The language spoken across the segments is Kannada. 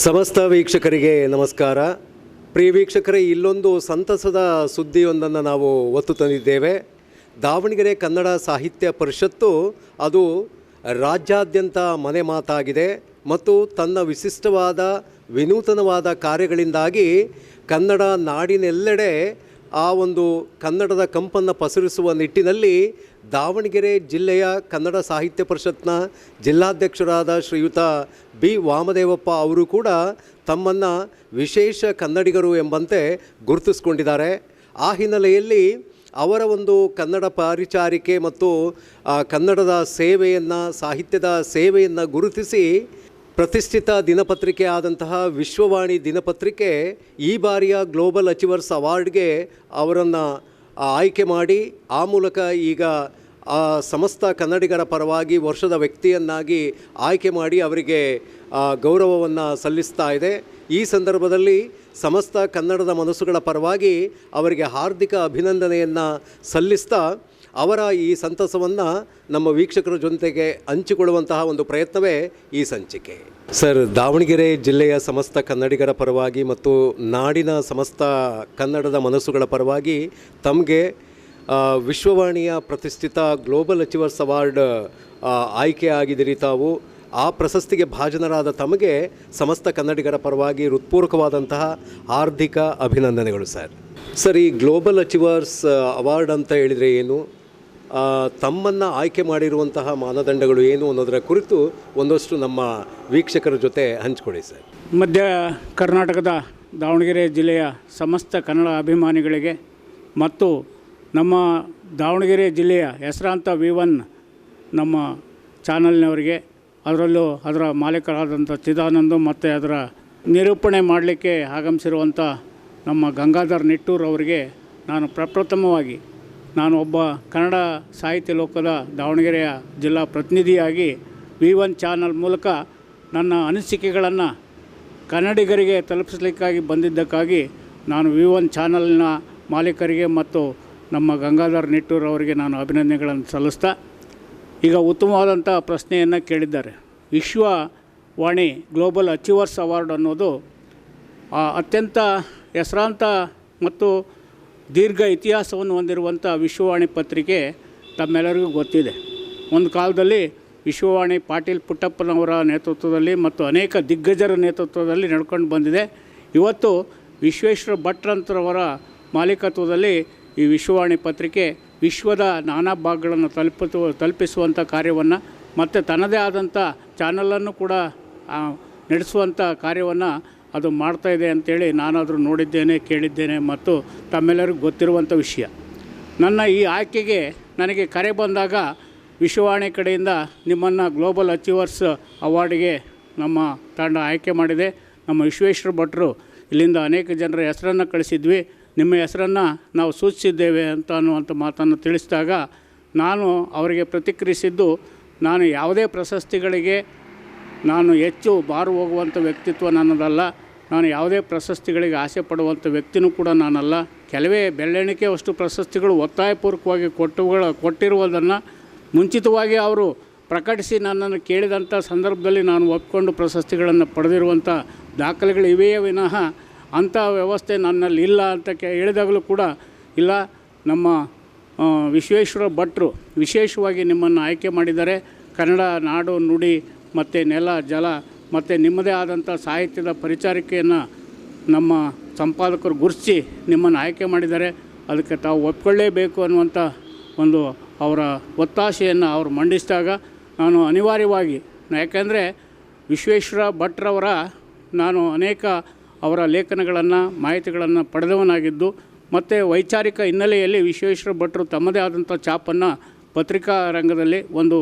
ಸಮಸ್ತ ವೀಕ್ಷಕರಿಗೆ ನಮಸ್ಕಾರ. ಪ್ರಿಯ ವೀಕ್ಷಕರೇ, ಇಲ್ಲೊಂದು ಸಂತಸದ ಸುದ್ದಿಯೊಂದನ್ನು ನಾವು ಒತ್ತು ತಂದಿದ್ದೇವೆ. ದಾವಣಗೆರೆ ಕನ್ನಡ ಸಾಹಿತ್ಯ ಪರಿಷತ್ತು ಅದು ರಾಜ್ಯಾದ್ಯಂತ ಮನೆ ಮಾತಾಗಿದೆ ಮತ್ತು ತನ್ನ ವಿಶಿಷ್ಟವಾದ ವಿನೂತನವಾದ ಕಾರ್ಯಗಳಿಂದಾಗಿ ಕನ್ನಡ ನಾಡಿನೆಲ್ಲೆಡೆ ಆ ಒಂದು ಕನ್ನಡದ ಕಂಪನ್ನು ಪಸರಿಸುವ ನಿಟ್ಟಿನಲ್ಲಿ ದಾವಣಗೆರೆ ಜಿಲ್ಲೆಯ ಕನ್ನಡ ಸಾಹಿತ್ಯ ಪರಿಷತ್ನ ಜಿಲ್ಲಾಧ್ಯಕ್ಷರಾದ ಶ್ರೀಯುತ ಬಿ ವಾಮದೇವಪ್ಪ ಅವರು ಕೂಡ ತಮ್ಮನ್ನು ವಿಶೇಷ ಕನ್ನಡಿಗರು ಎಂಬಂತೆ ಗುರುತಿಸ್ಕೊಂಡಿದ್ದಾರೆ. ಆ ಹಿನ್ನೆಲೆಯಲ್ಲಿ ಅವರ ಒಂದು ಕನ್ನಡ ಪರಿಚಾರಿಕೆ ಮತ್ತು ಕನ್ನಡದ ಸೇವೆಯನ್ನು, ಸಾಹಿತ್ಯದ ಸೇವೆಯನ್ನು ಗುರುತಿಸಿ ಪ್ರತಿಷ್ಠಿತ ದಿನಪತ್ರಿಕೆ ಆದಂತಹ ವಿಶ್ವವಾಣಿ ದಿನಪತ್ರಿಕೆ ಈ ಬಾರಿಯ ಗ್ಲೋಬಲ್ ಅಚೀವರ್ಸ್ ಅವಾರ್ಡ್ಗೆ ಅವರನ್ನು ಆಯ್ಕೆ ಮಾಡಿ ಆ ಮೂಲಕ ಈಗ ಸಮಸ್ತ ಕನ್ನಡಿಗರ ಪರವಾಗಿ ವರ್ಷದ ವ್ಯಕ್ತಿಯನ್ನಾಗಿ ಆಯ್ಕೆ ಮಾಡಿ ಅವರಿಗೆ ಗೌರವವನ್ನು ಸಲ್ಲಿಸ್ತಾ ಇದೆ. ಈ ಸಂದರ್ಭದಲ್ಲಿ ಸಮಸ್ತ ಕನ್ನಡದ ಮನಸ್ಸುಗಳ ಪರವಾಗಿ ಅವರಿಗೆ ಹಾರ್ದಿಕ ಅಭಿನಂದನೆಯನ್ನು ಸಲ್ಲಿಸ್ತಾ ಅವರ ಈ ಸಂತಸವನ್ನು ನಮ್ಮ ವೀಕ್ಷಕರ ಜೊತೆಗೆ ಹಂಚಿಕೊಳ್ಳುವಂತಹ ಒಂದು ಪ್ರಯತ್ನವೇ ಈ ಸಂಚಿಕೆ. ಸರ್, ದಾವಣಗೆರೆ ಜಿಲ್ಲೆಯ ಸಮಸ್ತ ಕನ್ನಡಿಗರ ಪರವಾಗಿ ಮತ್ತು ನಾಡಿನ ಸಮಸ್ತ ಕನ್ನಡದ ಮನಸ್ಸುಗಳ ಪರವಾಗಿ ತಮಗೆ ವಿಶ್ವವಾಣಿಯ ಪ್ರತಿಷ್ಠಿತ ಗ್ಲೋಬಲ್ ಅಚೀವರ್ಸ್ ಅವಾರ್ಡ್ ಆಯ್ಕೆ ಆಗಿದ್ದೀರಿ ತಾವು. ಆ ಪ್ರಶಸ್ತಿಗೆ ಭಾಜನರಾದ ತಮಗೆ ಸಮಸ್ತ ಕನ್ನಡಿಗರ ಪರವಾಗಿ ಹೃತ್ಪೂರ್ವಕವಾದಂತಹ ಹಾರ್ದಿಕ ಅಭಿನಂದನೆಗಳು ಸರ್. ಸರ್, ಈ ಗ್ಲೋಬಲ್ ಅಚೀವರ್ಸ್ ಅವಾರ್ಡ್ ಅಂತ ಹೇಳಿದರೆ ಏನು, ತಮ್ಮನ್ನು ಆಯ್ಕೆ ಮಾಡಿರುವಂತಹ ಮಾನದಂಡಗಳು ಏನು ಅನ್ನೋದರ ಕುರಿತು ಒಂದಷ್ಟು ನಮ್ಮ ವೀಕ್ಷಕರ ಜೊತೆ ಹಂಚಿಕೊಳ್ಳಿ ಸರ್. ಮಧ್ಯ ಕರ್ನಾಟಕದ ದಾವಣಗೆರೆ ಜಿಲ್ಲೆಯ ಸಮಸ್ತ ಕನ್ನಡ ಅಭಿಮಾನಿಗಳಿಗೆ ಮತ್ತು ನಮ್ಮ ದಾವಣಗೆರೆ ಜಿಲ್ಲೆಯ ಹೆಸರಾಂತ V1 ನಮ್ಮ ಚಾನಲ್ನವರಿಗೆ, ಅದರಲ್ಲೂ ಅದರ ಮಾಲೀಕರಾದಂಥ ಚಿದಾನಂದ ಮತ್ತು ಅದರ ನಿರೂಪಣೆ ಮಾಡಲಿಕ್ಕೆ ಆಗಮಿಸಿರುವಂಥ ನಮ್ಮ ಗಂಗಾಧರ್ ನಿಟ್ಟೂರ್ ಅವರಿಗೆ ನಾನು ಪ್ರಪ್ರಥಮವಾಗಿ ನಾನು ಒಬ್ಬ ಕನ್ನಡ ಸಾಹಿತ್ಯ ಲೋಕದ ದಾವಣಗೆರೆಯ ಜಿಲ್ಲಾ ಪ್ರತಿನಿಧಿಯಾಗಿ V1 ಚಾನಲ್ ಮೂಲಕ ನನ್ನ ಅನಿಸಿಕೆಗಳನ್ನು ಕನ್ನಡಿಗರಿಗೆ ತಲುಪಿಸಲಿಕ್ಕಾಗಿ ಬಂದಿದ್ದಕ್ಕಾಗಿ ನಾನು V1 ಚಾನಲ್ನ ಮಾಲೀಕರಿಗೆ ಮತ್ತು ನಮ್ಮ ಗಂಗಾಧರ್ ನಿಟ್ಟೂರ್ ಅವರಿಗೆ ನಾನು ಅಭಿನಂದನೆಗಳನ್ನು ಸಲ್ಲಿಸ್ತಾ, ಈಗ ಉತ್ತಮವಾದಂಥ ಪ್ರಶ್ನೆಯನ್ನು ಕೇಳಿದ್ದಾರೆ. ವಿಶ್ವವಾಣಿ ಗ್ಲೋಬಲ್ ಅಚೀವರ್ಸ್ ಅವಾರ್ಡ್ ಅನ್ನೋದು ಅತ್ಯಂತ ಹೆಸರಾಂತ ಮತ್ತು ದೀರ್ಘ ಇತಿಹಾಸವನ್ನು ಹೊಂದಿರುವಂಥ ವಿಶ್ವವಾಣಿ ಪತ್ರಿಕೆ ತಮ್ಮೆಲ್ಲರಿಗೂ ಗೊತ್ತಿದೆ. ಒಂದು ಕಾಲದಲ್ಲಿ ವಿಶ್ವವಾಣಿ ಪಾಟೀಲ್ ಪುಟ್ಟಪ್ಪನವರ ನೇತೃತ್ವದಲ್ಲಿ ಮತ್ತು ಅನೇಕ ದಿಗ್ಗಜರ ನೇತೃತ್ವದಲ್ಲಿ ನಡ್ಕೊಂಡು ಬಂದಿದೆ. ಇವತ್ತು ವಿಶ್ವೇಶ್ವರ ಭಟ್ರಂತರವರ ಮಾಲೀಕತ್ವದಲ್ಲಿ ಈ ವಿಶ್ವವಾಣಿ ಪತ್ರಿಕೆ ವಿಶ್ವದ ನಾನಾ ಭಾಗಗಳನ್ನು ತಲುಪಿಸುವಂಥ ಕಾರ್ಯವನ್ನು ಮತ್ತು ತನ್ನದೇ ಆದಂಥ ಚಾನಲನ್ನು ಕೂಡ ನಡೆಸುವಂಥ ಕಾರ್ಯವನ್ನು ಅದು ಮಾಡ್ತಾಯಿದೆ ಅಂಥೇಳಿ ನಾನಾದರೂ ನೋಡಿದ್ದೇನೆ, ಕೇಳಿದ್ದೇನೆ ಮತ್ತು ತಮ್ಮೆಲ್ಲರಿಗೂ ಗೊತ್ತಿರುವಂಥ ವಿಷಯ. ನನ್ನ ಈ ಆಯ್ಕೆಗೆ ನನಗೆ ಕರೆ ಬಂದಾಗ ವಿಶ್ವವಾಣಿ ಕಡೆಯಿಂದ ನಿಮ್ಮನ್ನು ಗ್ಲೋಬಲ್ ಅಚೀವರ್ಸ್ ಅವಾರ್ಡಿಗೆ ನಮ್ಮ ತಂಡ ಆಯ್ಕೆ ಮಾಡಿದೆ. ನಮ್ಮ ವಿಶ್ವೇಶ್ವರ ಭಟ್ರು ಇಲ್ಲಿಂದ ಅನೇಕ ಜನರ ಹೆಸರನ್ನು ಕಳಿಸಿದ್ವಿ, ನಿಮ್ಮ ಹೆಸರನ್ನು ನಾವು ಸೂಚಿಸಿದ್ದೇವೆ ಅನ್ನುವಂಥ ಮಾತನ್ನು ತಿಳಿಸಿದಾಗ ನಾನು ಅವರಿಗೆ ಪ್ರತಿಕ್ರಿಯಿಸಿದ್ದು, ನಾನು ಯಾವುದೇ ಪ್ರಶಸ್ತಿಗಳಿಗೆ ನಾನು ಹೆಚ್ಚು ಮಾರು ಹೋಗುವಂಥ ವ್ಯಕ್ತಿತ್ವ ನನ್ನದಲ್ಲ. ನಾನು ಯಾವುದೇ ಪ್ರಶಸ್ತಿಗಳಿಗೆ ಆಸೆ ಪಡುವಂಥ ವ್ಯಕ್ತಿನೂ ಕೂಡ ನಾನಲ್ಲ. ಕೆಲವೇ ಬೆಳ್ಳೆಣಿಕೆ ಅಷ್ಟು ಪ್ರಶಸ್ತಿಗಳು ಒತ್ತಾಯಪೂರ್ವಕವಾಗಿ ಕೊಟ್ಟಿರುವುದನ್ನು ಮುಂಚಿತವಾಗಿ ಅವರು ಪ್ರಕಟಿಸಿ ನನ್ನನ್ನು ಕೇಳಿದಂಥ ಸಂದರ್ಭದಲ್ಲಿ ನಾನು ಒಪ್ಪಿಕೊಂಡು ಪ್ರಶಸ್ತಿಗಳನ್ನು ಪಡೆದಿರುವಂಥ ದಾಖಲೆಗಳು ಇವೆಯೇ ವಿನಃ ಅಂಥ ವ್ಯವಸ್ಥೆ ನನ್ನಲ್ಲಿ ಇಲ್ಲ ಅಂತ ಹೇಳಿದಾಗಲೂ ಕೂಡ ಇಲ್ಲ. ನಮ್ಮ ವಿಶ್ವೇಶ್ವರ ಭಟ್ರು ವಿಶೇಷವಾಗಿ ನಿಮ್ಮನ್ನು ಆಯ್ಕೆ ಮಾಡಿದ್ದಾರೆ. ಕನ್ನಡ ನಾಡು ನುಡಿ ಮತ್ತು ನೆಲ ಜಲ ಮತ್ತು ನಿಮ್ಮದೇ ಆದಂಥ ಸಾಹಿತ್ಯದ ಪರಿಚಾರಿಕೆಯನ್ನು ನಮ್ಮ ಸಂಪಾದಕರು ಗುರುತಿಸಿ ನಿಮ್ಮನ್ನು ಆಯ್ಕೆ ಮಾಡಿದ್ದಾರೆ. ಅದಕ್ಕೆ ತಾವು ಒಪ್ಪಿಕೊಳ್ಳೇಬೇಕು ಅನ್ನುವಂಥ ಒಂದು ಅವರ ಒತ್ತಾಸೆಯನ್ನು ಅವರು ಮಂಡಿಸಿದಾಗ ನಾನು ಅನಿವಾರ್ಯವಾಗಿ, ಯಾಕೆಂದರೆ ವಿಶ್ವೇಶ್ವರ ಭಟ್ರವರ ನಾನು ಅನೇಕ ಅವರ ಲೇಖನಗಳನ್ನು, ಮಾಹಿತಿಗಳನ್ನು ಪಡೆದವನಾಗಿದ್ದು ಮತ್ತು ವೈಚಾರಿಕ ಹಿನ್ನೆಲೆಯಲ್ಲಿ ವಿಶ್ವೇಶ್ವರ ಭಟ್ರು ತಮ್ಮದೇ ಆದಂಥ ಛಾಪನ್ನು ಪತ್ರಿಕಾ ರಂಗದಲ್ಲಿ ಒಂದು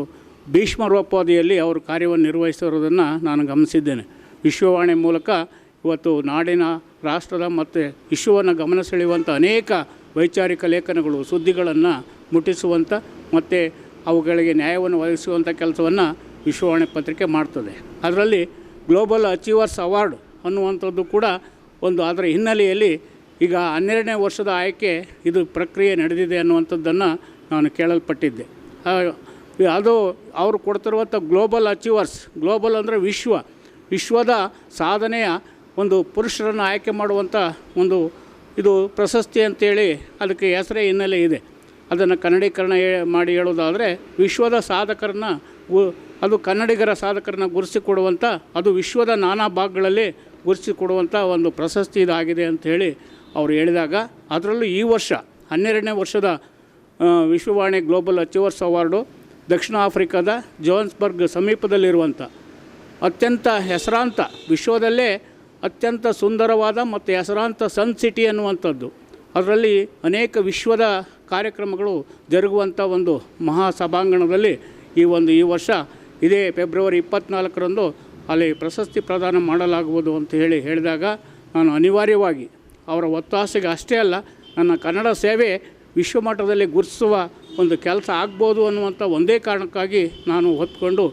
ಭೀಷ್ಮರೋಪಾದಿಯಲ್ಲಿ ಅವರು ಕಾರ್ಯವನ್ನು ನಿರ್ವಹಿಸಿರುವುದನ್ನು ನಾನು ಗಮನಿಸಿದ್ದೇನೆ. ವಿಶ್ವವಾಣಿ ಮೂಲಕ ಇವತ್ತು ನಾಡಿನ, ರಾಷ್ಟ್ರದ ಮತ್ತು ವಿಶ್ವವನ್ನು ಗಮನ ಸೆಳೆಯುವಂಥ ಅನೇಕ ವೈಚಾರಿಕ ಲೇಖನಗಳು, ಸುದ್ದಿಗಳನ್ನು ಮುಟ್ಟಿಸುವಂಥ ಮತ್ತು ಅವುಗಳಿಗೆ ನ್ಯಾಯವನ್ನು ಒದಗಿಸುವಂಥ ಕೆಲಸವನ್ನು ವಿಶ್ವವಾಣಿ ಪತ್ರಿಕೆ ಮಾಡ್ತದೆ. ಅದರಲ್ಲಿ ಗ್ಲೋಬಲ್ ಅಚೀವರ್ಸ್ ಅವಾರ್ಡ್ ಅನ್ನುವಂಥದ್ದು ಕೂಡ ಒಂದು ಅದರ ಹಿನ್ನೆಲೆಯಲ್ಲಿ ಈಗ 12ನೇ ವರ್ಷದ ಆಯ್ಕೆ ಇದು ಪ್ರಕ್ರಿಯೆ ನಡೆದಿದೆ ಅನ್ನುವಂಥದ್ದನ್ನು ನಾನು ಕೇಳಲ್ಪಟ್ಟಿದ್ದೆ. ಅದು ಅವರು ಕೊಡ್ತಿರುವಂಥ ಗ್ಲೋಬಲ್ ಅಚೀವರ್ಸ್, ಗ್ಲೋಬಲ್ ಅಂದರೆ ವಿಶ್ವ, ವಿಶ್ವದ ಸಾಧನೆಯ ಒಂದು ಪುರುಷರನ್ನು ಆಯ್ಕೆ ಮಾಡುವಂಥ ಒಂದು ಇದು ಪ್ರಶಸ್ತಿ ಅಂತೇಳಿ ಅದಕ್ಕೆ ಹೆಸರೇ ಹಿನ್ನೆಲೆ ಇದೆ. ಅದನ್ನು ಕನ್ನಡೀಕರಣ ಮಾಡಿ ಹೇಳೋದಾದರೆ ವಿಶ್ವದ ಸಾಧಕರನ್ನ ಅದು ಕನ್ನಡಿಗರ ಸಾಧಕರನ್ನ ಗುರುತಿಸಿಕೊಡುವಂಥ, ಅದು ವಿಶ್ವದ ನಾನಾ ಭಾಗಗಳಲ್ಲಿ ಗುರುತಿಸಿಕೊಡುವಂಥ ಒಂದು ಪ್ರಶಸ್ತಿ ಇದಾಗಿದೆ ಅಂಥೇಳಿ ಅವರು ಹೇಳಿದಾಗ, ಅದರಲ್ಲೂ ಈ ವರ್ಷ 12ನೇ ವರ್ಷದ ವಿಶ್ವವಾಣಿ ಗ್ಲೋಬಲ್ ಅಚೀವರ್ಸ್ ಅವಾರ್ಡು ದಕ್ಷಿಣ ಆಫ್ರಿಕಾದ ಜೋಹಾನ್ಸ್ಬರ್ಗ್ ಸಮೀಪದಲ್ಲಿರುವಂಥ ಅತ್ಯಂತ ಹೆಸರಾಂತ, ವಿಶ್ವದಲ್ಲೇ ಅತ್ಯಂತ ಸುಂದರವಾದ ಮತ್ತು ಹೆಸರಾಂತ ಸನ್ ಸಿಟಿ ಅನ್ನುವಂಥದ್ದು, ಅದರಲ್ಲಿ ಅನೇಕ ವಿಶ್ವದ ಕಾರ್ಯಕ್ರಮಗಳು ಜರುಗುವಂಥ ಒಂದು ಮಹಾ ಸಭಾಂಗಣದಲ್ಲಿ ಈ ವರ್ಷ ಇದೇ ಫೆಬ್ರವರಿ 24ರಂದು ಅಲ್ಲಿ ಪ್ರಶಸ್ತಿ ಪ್ರದಾನ ಮಾಡಲಾಗುವುದು ಅಂತ ಹೇಳಿದಾಗ, ನಾನು ಅನಿವಾರ್ಯವಾಗಿ ಅವರ ಒತ್ತಾಸೆಗೆ ಅಷ್ಟೇ ಅಲ್ಲ, ನನ್ನ ಕನ್ನಡ ಸೇವೆ ವಿಶ್ವಮಟ್ಟದಲ್ಲಿ ಗುರುತಿಸುವ ಒಂದು ಕೆಲಸ ಆಗ್ಬೋದು ಅನ್ನುವಂಥ ಒಂದೇ ಕಾರಣಕ್ಕಾಗಿ ನಾನು ಹೊತ್ಕೊಂಡು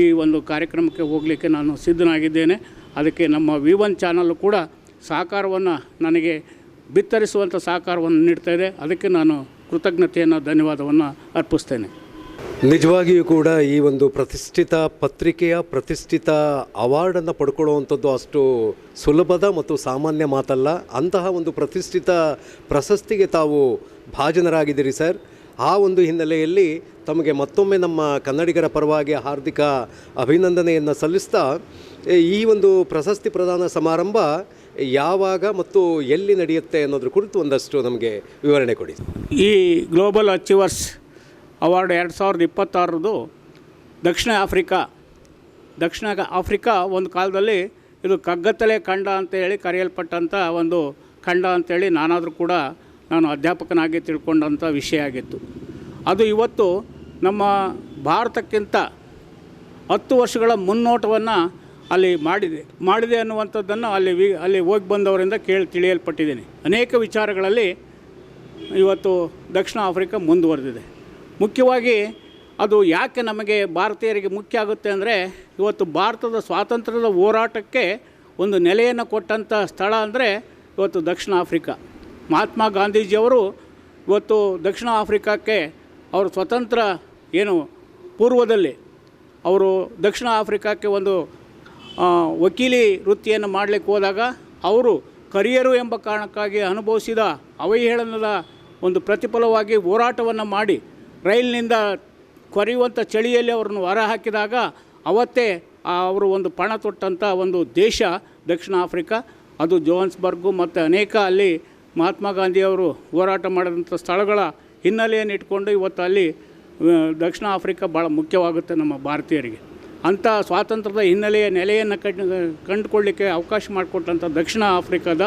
ಈ ಒಂದು ಕಾರ್ಯಕ್ರಮಕ್ಕೆ ಹೋಗಲಿಕ್ಕೆ ನಾನು ಸಿದ್ಧನಾಗಿದ್ದೇನೆ. ಅದಕ್ಕೆ ನಮ್ಮ V1 ಚಾನಲ್ ಕೂಡ ಸಹಕಾರವನ್ನು ನನಗೆ ಬಿತ್ತರಿಸುವಂಥ ಸಹಕಾರವನ್ನು ನೀಡ್ತಾಯಿದೆ. ಅದಕ್ಕೆ ನಾನು ಕೃತಜ್ಞತೆಯನ್ನು ಧನ್ಯವಾದವನ್ನು ಅರ್ಪಿಸ್ತೇನೆ. ನಿಜವಾಗಿಯೂ ಕೂಡ ಈ ಒಂದು ಪ್ರತಿಷ್ಠಿತ ಪತ್ರಿಕೆಯ ಪ್ರತಿಷ್ಠಿತ ಅವಾರ್ಡನ್ನು ಪಡ್ಕೊಳ್ಳುವಂಥದ್ದು ಅಷ್ಟು ಸುಲಭದ ಮತ್ತು ಸಾಮಾನ್ಯ ಮಾತಲ್ಲ. ಅಂತಹ ಒಂದು ಪ್ರತಿಷ್ಠಿತ ಪ್ರಶಸ್ತಿಗೆ ತಾವು ಭಾಜನರಾಗಿದ್ದೀರಿ ಸರ್. ಆ ಒಂದು ಹಿನ್ನೆಲೆಯಲ್ಲಿ ತಮಗೆ ಮತ್ತೊಮ್ಮೆ ನಮ್ಮ ಕನ್ನಡಿಗರ ಪರವಾಗಿ ಹಾರ್ದಿಕ ಅಭಿನಂದನೆಯನ್ನು ಸಲ್ಲಿಸ್ತಾ, ಈ ಒಂದು ಪ್ರಶಸ್ತಿ ಪ್ರದಾನ ಸಮಾರಂಭ ಯಾವಾಗ ಮತ್ತು ಎಲ್ಲಿ ನಡೆಯುತ್ತೆ ಅನ್ನೋದ್ರ ಕುರಿತು ಒಂದಷ್ಟು ನಮಗೆ ವಿವರಣೆ ಕೊಡಿ. ಈ ಗ್ಲೋಬಲ್ ಅಚೀವರ್ಸ್ ಅವಾರ್ಡ್ 2026 ದಕ್ಷಿಣ ಆಫ್ರಿಕಾ ಒಂದು ಕಾಲದಲ್ಲಿ ಇದು ಕಗ್ಗತ್ತಲೆ ಖಂಡ ಅಂತೇಳಿ ಕರೆಯಲ್ಪಟ್ಟಂಥ ಒಂದು ಖಂಡ ಅಂತೇಳಿ ನಾನು ಅಧ್ಯಾಪಕನಾಗಿ ತಿಳ್ಕೊಂಡಂಥ ವಿಷಯ ಆಗಿತ್ತು. ಅದು ಇವತ್ತು ನಮ್ಮ ಭಾರತಕ್ಕಿಂತ 10 ವರ್ಷಗಳ ಮುನ್ನೋಟವನ್ನು ಅಲ್ಲಿ ಮಾಡಿದೆ ಅನ್ನುವಂಥದ್ದನ್ನು ಅಲ್ಲಿ ಹೋಗಿ ಬಂದವರಿಂದ ತಿಳಿಯಲ್ಪಟ್ಟಿದ್ದೀನಿ. ಅನೇಕ ವಿಚಾರಗಳಲ್ಲಿ ಇವತ್ತು ದಕ್ಷಿಣ ಆಫ್ರಿಕಾ ಮುಂದುವರೆದಿದೆ. ಮುಖ್ಯವಾಗಿ ಅದು ಯಾಕೆ ನಮಗೆ ಭಾರತೀಯರಿಗೆ ಮುಖ್ಯ ಆಗುತ್ತೆ ಅಂದರೆ, ಇವತ್ತು ಭಾರತದ ಸ್ವಾತಂತ್ರ್ಯದ ಹೋರಾಟಕ್ಕೆ ಒಂದು ನೆಲೆಯನ್ನು ಕೊಟ್ಟಂಥ ಸ್ಥಳ ಅಂದರೆ ಇವತ್ತು ದಕ್ಷಿಣ ಆಫ್ರಿಕಾ. ಮಹಾತ್ಮ ಗಾಂಧೀಜಿಯವರು ಇವತ್ತು ದಕ್ಷಿಣ ಆಫ್ರಿಕಾಕ್ಕೆ ಅವರು ಸ್ವತಂತ್ರ ಪೂರ್ವದಲ್ಲಿ ಅವರು ದಕ್ಷಿಣ ಆಫ್ರಿಕಾಕ್ಕೆ ಒಂದು ವಕೀಲಿ ವೃತ್ತಿಯನ್ನು ಮಾಡಲಿಕ್ಕೆ ಹೋದಾಗ ಅವರು ಕರಿಯರು ಎಂಬ ಕಾರಣಕ್ಕಾಗಿ ಅನುಭವಿಸಿದ ಅವಹೇಳನದ ಒಂದು ಪ್ರತಿಫಲವಾಗಿ ಹೋರಾಟವನ್ನು ಮಾಡಿ ರೈಲಿನಿಂದ ಕೊರೆಯುವಂಥ ಚಳಿಯಲ್ಲಿ ಅವರನ್ನು ಹೊರ ಹಾಕಿದಾಗ ಅವತ್ತೇ ಅವರು ಒಂದು ಪಣ ತೊಟ್ಟಂಥ ಒಂದು ದೇಶ ದಕ್ಷಿಣ ಆಫ್ರಿಕಾ. ಅದು ಜೋಹಾನ್ಸ್ಬರ್ಗು ಮತ್ತು ಅನೇಕ ಅಲ್ಲಿ ಮಹಾತ್ಮ ಗಾಂಧಿಯವರು ಹೋರಾಟ ಮಾಡಿದಂಥ ಸ್ಥಳಗಳ ಹಿನ್ನೆಲೆಯನ್ನು ಇಟ್ಕೊಂಡು ಇವತ್ತು ಅಲ್ಲಿ ದಕ್ಷಿಣ ಆಫ್ರಿಕಾ ಭಾಳ ಮುಖ್ಯವಾಗುತ್ತೆ ನಮ್ಮ ಭಾರತೀಯರಿಗೆ. ಅಂಥ ಸ್ವಾತಂತ್ರ್ಯದ ಹಿನ್ನೆಲೆಯ ನೆಲೆಯನ್ನು ಕಂಡುಕೊಳ್ಳಲಿಕ್ಕೆ ಅವಕಾಶ ಮಾಡಿಕೊಟ್ಟಂಥ ದಕ್ಷಿಣ ಆಫ್ರಿಕಾದ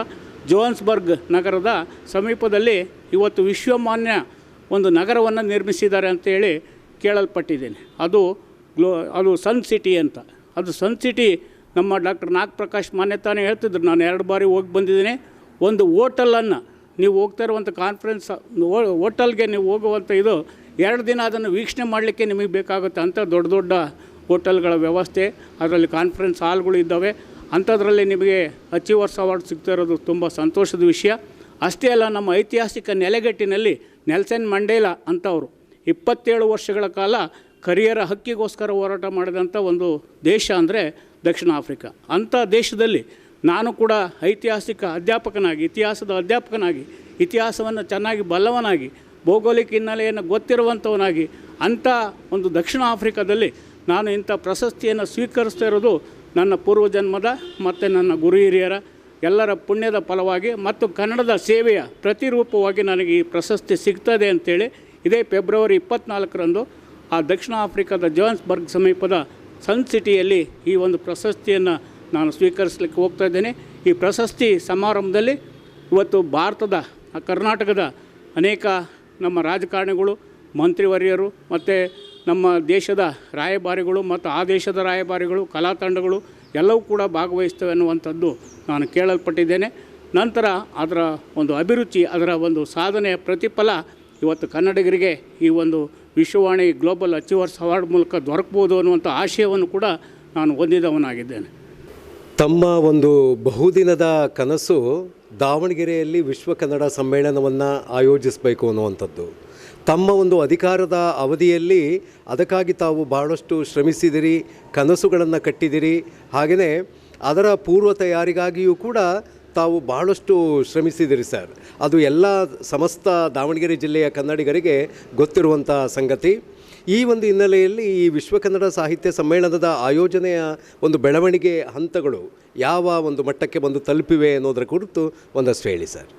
ಜೋಹಾನ್ಸ್ಬರ್ಗ್ ನಗರದ ಸಮೀಪದಲ್ಲಿ ಇವತ್ತು ವಿಶ್ವಮಾನ್ಯ ಒಂದು ನಗರವನ್ನು ನಿರ್ಮಿಸಿದ್ದಾರೆ ಅಂತೇಳಿ ಕೇಳಲ್ಪಟ್ಟಿದ್ದೇನೆ. ಅದು ಸನ್ ಸಿಟಿ ಅಂತ. ಅದು ಸನ್ ಸಿಟಿ ನಮ್ಮ ಡಾಕ್ಟರ್ ನಾಗಪ್ರಕಾಶ್ ಮಾನ್ಯತಾನೇ ಹೇಳ್ತಿದ್ರು. ನಾನು 2 ಬಾರಿ ಹೋಗಿ ಬಂದಿದ್ದೀನಿ. ಒಂದು ಹೋಟೆಲನ್ನು ನೀವು ಹೋಗ್ತಾ ಇರುವಂಥ ಕಾನ್ಫರೆನ್ಸ್ ಹೋಟೆಲ್ಗೆ ನೀವು ಹೋಗುವಂಥ 2 ದಿನ ಅದನ್ನು ವೀಕ್ಷಣೆ ಮಾಡಲಿಕ್ಕೆ ನಿಮಗೆ ಬೇಕಾಗುತ್ತೆ. ಅಂಥ ದೊಡ್ಡ ದೊಡ್ಡ ಹೋಟೆಲ್ಗಳ ವ್ಯವಸ್ಥೆ, ಅದರಲ್ಲಿ ಕಾನ್ಫರೆನ್ಸ್ ಹಾಲ್ಗಳು ಇದ್ದಾವೆ. ಅಂಥದ್ರಲ್ಲಿ ನಿಮಗೆ ಅಚೀವರ್ಸ್ ಅವಾರ್ಡ್ ಸಿಗ್ತಾ ಇರೋದು ತುಂಬ ಸಂತೋಷದ ವಿಷಯ. ಅಷ್ಟೇ ಅಲ್ಲ, ನಮ್ಮ ಐತಿಹಾಸಿಕ ನೆಲೆಗಟ್ಟಿನಲ್ಲಿ ನೆಲ್ಸನ್ ಮಂಡೇಲಾ ಅಂಥವರು 27 ವರ್ಷಗಳ ಕಾಲ ಕರಿಯರ ಹಕ್ಕಿಗೋಸ್ಕರ ಹೋರಾಟ ಮಾಡಿದಂಥ ಒಂದು ದೇಶ ಅಂದರೆ ದಕ್ಷಿಣ ಆಫ್ರಿಕಾ. ಅಂಥ ದೇಶದಲ್ಲಿ ನಾನು ಕೂಡ ಐತಿಹಾಸಿಕ ಅಧ್ಯಾಪಕನಾಗಿ, ಇತಿಹಾಸದ ಅಧ್ಯಾಪಕನಾಗಿ, ಇತಿಹಾಸವನ್ನು ಚೆನ್ನಾಗಿ ಬಲ್ಲವನಾಗಿ, ಭೌಗೋಳಿಕ ಹಿನ್ನೆಲೆಯನ್ನು ಗೊತ್ತಿರುವಂಥವನಾಗಿ ಅಂಥ ಒಂದು ದಕ್ಷಿಣ ಆಫ್ರಿಕಾದಲ್ಲಿ ನಾನು ಇಂಥ ಪ್ರಶಸ್ತಿಯನ್ನು ಸ್ವೀಕರಿಸ್ತಾ ಇರೋದು ನನ್ನ ಪೂರ್ವಜನ್ಮದ ಮತ್ತು ನನ್ನ ಗುರು ಹಿರಿಯರ ಎಲ್ಲರ ಪುಣ್ಯದ ಫಲವಾಗಿ ಮತ್ತು ಕನ್ನಡದ ಸೇವೆಯ ಪ್ರತಿರೂಪವಾಗಿ ನನಗೆ ಈ ಪ್ರಶಸ್ತಿ ಸಿಗ್ತದೆ ಅಂತೇಳಿ ಇದೇ ಫೆಬ್ರವರಿ 24ರಂದು ಆ ದಕ್ಷಿಣ ಆಫ್ರಿಕಾದ ಜೋಹಾನ್ಸ್ಬರ್ಗ್ ಸಮೀಪದ ಸನ್ ಸಿಟಿಯಲ್ಲಿ ಈ ಒಂದು ಪ್ರಶಸ್ತಿಯನ್ನು ನಾನು ಸ್ವೀಕರಿಸಲಿಕ್ಕೆ ಹೋಗ್ತಾ ಇದ್ದೇನೆ. ಈ ಪ್ರಶಸ್ತಿ ಸಮಾರಂಭದಲ್ಲಿ ಇವತ್ತು ಕರ್ನಾಟಕದ ಅನೇಕ ನಮ್ಮ ರಾಜಕಾರಣಿಗಳು, ಮಂತ್ರಿವರ್ಯರು ಮತ್ತು ನಮ್ಮ ದೇಶದ ರಾಯಭಾರಿಗಳು ಮತ್ತು ಆ ದೇಶದ ರಾಯಭಾರಿಗಳು, ಕಲಾ ತಂಡಗಳು ಎಲ್ಲವೂ ಕೂಡ ಭಾಗವಹಿಸ್ತವೆ ಅನ್ನುವಂಥದ್ದು ನಾನು ಕೇಳಲ್ಪಟ್ಟಿದ್ದೇನೆ. ನಂತರ ಅದರ ಒಂದು ಅಭಿರುಚಿ, ಅದರ ಒಂದು ಸಾಧನೆಯ ಪ್ರತಿಫಲ ಇವತ್ತು ಕನ್ನಡಿಗರಿಗೆ ಈ ಒಂದು ವಿಶ್ವವಾಣಿ ಗ್ಲೋಬಲ್ ಅಚೀವರ್ಸ್ ಅವಾರ್ಡ್ ಮೂಲಕ ದೊರಕಬಹುದು ಅನ್ನುವಂಥ ಆಶಯವನ್ನು ಕೂಡ ನಾನು ಹೊಂದಿದವನಾಗಿದ್ದೇನೆ. ತಮ್ಮ ಒಂದು ಬಹುದಿನದ ಕನಸು ದಾವಣಗೆರೆಯಲ್ಲಿ ವಿಶ್ವ ಕನ್ನಡ ಸಮ್ಮೇಳನವನ್ನು ಆಯೋಜಿಸಬೇಕು ಅನ್ನುವಂಥದ್ದು. ತಮ್ಮ ಒಂದು ಅಧಿಕಾರದ ಅವಧಿಯಲ್ಲಿ ಅದಕ್ಕಾಗಿ ತಾವು ಬಹಳಷ್ಟು ಶ್ರಮಿಸಿದಿರಿ, ಕನಸುಗಳನ್ನು ಕಟ್ಟಿದಿರಿ. ಹಾಗೆಯೇ ಅದರ ಪೂರ್ವ ತಯಾರಿಗಾಗಿಯೂ ಕೂಡ ತಾವು ಬಹಳಷ್ಟು ಶ್ರಮಿಸಿದಿರಿ ಸರ್. ಅದು ಎಲ್ಲ ಸಮಸ್ತ ದಾವಣಗೆರೆ ಜಿಲ್ಲೆಯ ಕನ್ನಡಿಗರಿಗೆ ಗೊತ್ತಿರುವಂಥ ಸಂಗತಿ. ಈ ಒಂದು ಹಿನ್ನೆಲೆಯಲ್ಲಿ ಈ ವಿಶ್ವ ಕನ್ನಡ ಸಾಹಿತ್ಯ ಸಮ್ಮೇಳನದ ಆಯೋಜನೆಯ ಒಂದು ಬೆಳವಣಿಗೆ ಹಂತಗಳು ಯಾವ ಒಂದು ಮಟ್ಟಕ್ಕೆ ಬಂದು ತಲುಪಿವೆ ಅನ್ನೋದರ ಕುರಿತು ಒಂದಷ್ಟು ಹೇಳಿ ಸರ್.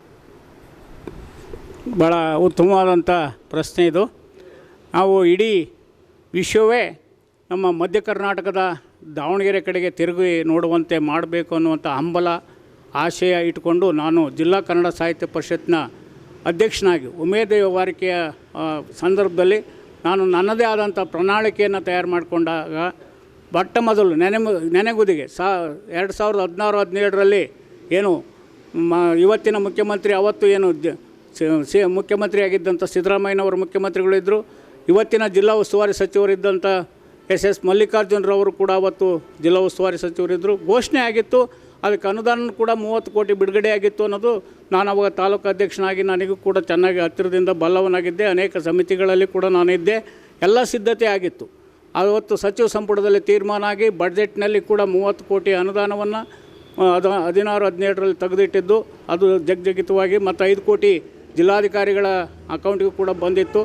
ಭಾಳ ಉತ್ತಮವಾದಂಥ ಪ್ರಶ್ನೆ ಇದು. ನಾವು ಇಡೀ ವಿಶ್ವವೇ ನಮ್ಮ ಮಧ್ಯ ಕರ್ನಾಟಕದ ದಾವಣಗೆರೆ ಕಡೆಗೆ ತಿರುಗಿ ನೋಡುವಂತೆ ಮಾಡಬೇಕು ಅನ್ನುವಂಥ ಹಂಬಲ ಆಶಯ ಇಟ್ಕೊಂಡು ನಾನು ಜಿಲ್ಲಾ ಕನ್ನಡ ಸಾಹಿತ್ಯ ಪರಿಷತ್ನ ಅಧ್ಯಕ್ಷನಾಗಿ ಉಮೇದುವಾರಿಕೆಯ ಸಂದರ್ಭದಲ್ಲಿ ನಾನು ನನ್ನದೇ ಆದಂಥ ಪ್ರಣಾಳಿಕೆಯನ್ನು ತಯಾರು ಮಾಡಿಕೊಂಡಾಗ ಮೊಟ್ಟ ಮೊದಲು ನೆನೆಗುದಿಗೆ 2016-17ರಲ್ಲಿ ಏನು ಇವತ್ತಿನ ಮುಖ್ಯಮಂತ್ರಿ ಅವತ್ತು ಏನು ಮುಖ್ಯಮಂತ್ರಿಯಾಗಿದ್ದಂಥ ಸಿದ್ದರಾಮಯ್ಯನವರು ಮುಖ್ಯಮಂತ್ರಿಗಳಿದ್ದರು. ಇವತ್ತಿನ ಜಿಲ್ಲಾ ಉಸ್ತುವಾರಿ ಸಚಿವರಿದ್ದಂಥ ಎಸ್ ಮಲ್ಲಿಕಾರ್ಜುನರವರು ಕೂಡ ಅವತ್ತು ಜಿಲ್ಲಾ ಉಸ್ತುವಾರಿ ಸಚಿವರಿದ್ದರು. ಘೋಷಣೆ ಆಗಿತ್ತು, ಅದಕ್ಕೆ ಅನುದಾನ ಕೂಡ 30 ಕೋಟಿ ಬಿಡುಗಡೆ ಆಗಿತ್ತು ಅನ್ನೋದು ನಾನು ಅವಾಗ ತಾಲೂಕು ಅಧ್ಯಕ್ಷನಾಗಿ ನನಗೂ ಕೂಡ ಚೆನ್ನಾಗಿ ಹತ್ತಿರದಿಂದ ಬಲ್ಲವನಾಗಿದ್ದೆ. ಅನೇಕ ಸಮಿತಿಗಳಲ್ಲಿ ಕೂಡ ನಾನಿದ್ದೆ. ಎಲ್ಲ ಸಿದ್ಧತೆ ಆಗಿತ್ತು. ಅವತ್ತು ಸಚಿವ ಸಂಪುಟದಲ್ಲಿ ತೀರ್ಮಾನ ಆಗಿ ಬಡ್ಜೆಟ್ನಲ್ಲಿ ಕೂಡ 30 ಕೋಟಿ ಅನುದಾನವನ್ನು 16-17ರಲ್ಲಿ ತೆಗೆದಿಟ್ಟಿದ್ದು ಅದು ಜಗ್ಜಗಿತವಾಗಿ ಮತ್ತು 5 ಕೋಟಿ ಜಿಲ್ಲಾಧಿಕಾರಿಗಳ ಅಕೌಂಟಿಗೂ ಕೂಡ ಬಂದಿತ್ತು.